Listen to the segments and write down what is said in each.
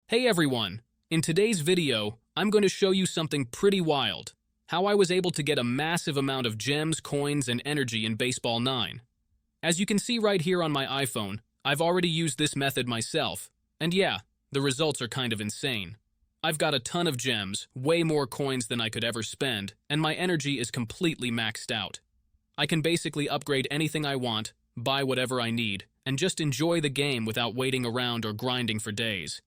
Hey everyone! In today's video, I'm going to show you something pretty wild. How I was able to get a massive amount of gems, coins, and energy in Baseball 9. As you can see right here on my iPhone, I've already used this method myself. And yeah, the results are kind of insane. I've got a ton of gems, way more coins than I could ever spend, and my energy is completely maxed out. I can basically upgrade anything I want, buy whatever I need, and just enjoy the game without waiting around or grinding for days.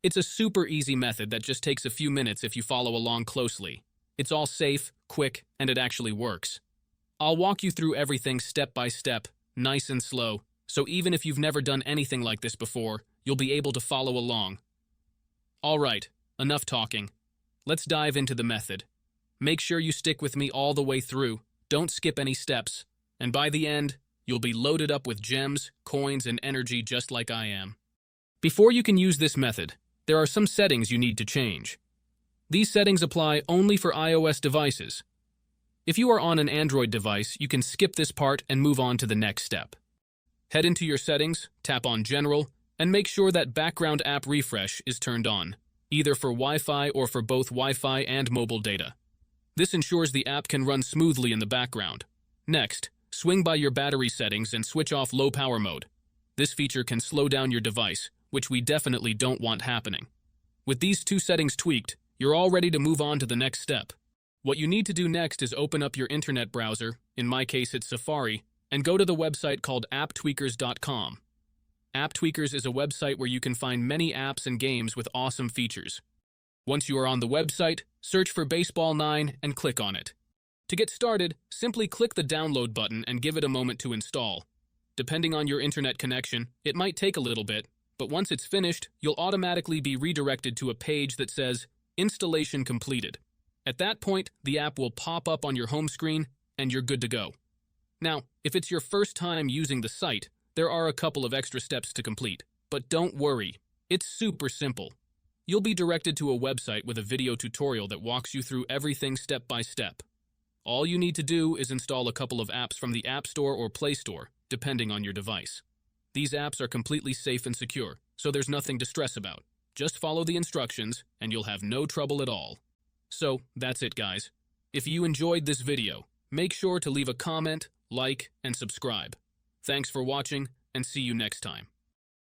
It's a super easy method that just takes a few minutes if you follow along closely. It's all safe, quick, and it actually works. I'll walk you through everything step by step, nice and slow, so even if you've never done anything like this before, you'll be able to follow along. Alright, enough talking. Let's dive into the method. Make sure you stick with me all the way through, don't skip any steps, and by the end, you'll be loaded up with gems, coins, and energy just like I am. Before you can use this method, there are some settings you need to change. These settings apply only for iOS devices. If you are on an Android device, you can skip this part and move on to the next step. Head into your settings, tap on General, and make sure that background app refresh is turned on, either for Wi-Fi or for both Wi-Fi and mobile data. This ensures the app can run smoothly in the background. Next, swing by your battery settings and switch off low power mode. This feature can slow down your device, which we definitely don't want happening. With these two settings tweaked, you're all ready to move on to the next step. What you need to do next is open up your internet browser, in my case it's Safari, and go to the website called apptweakers.com. AppTweakers is a website where you can find many apps and games with awesome features. Once you are on the website, search for Baseball 9 and click on it. To get started, simply click the download button and give it a moment to install. Depending on your internet connection, it might take a little bit, but once it's finished, you'll automatically be redirected to a page that says, Installation completed. At that point, the app will pop up on your home screen, and you're good to go. Now, if it's your first time using the site, there are a couple of extra steps to complete, but don't worry, it's super simple. You'll be directed to a website with a video tutorial that walks you through everything step by step. All you need to do is install a couple of apps from the App Store or Play Store, depending on your device. These apps are completely safe and secure, so there's nothing to stress about. Just follow the instructions, and you'll have no trouble at all. So, that's it guys. If you enjoyed this video, make sure to leave a comment, like, and subscribe. Thanks for watching, and see you next time.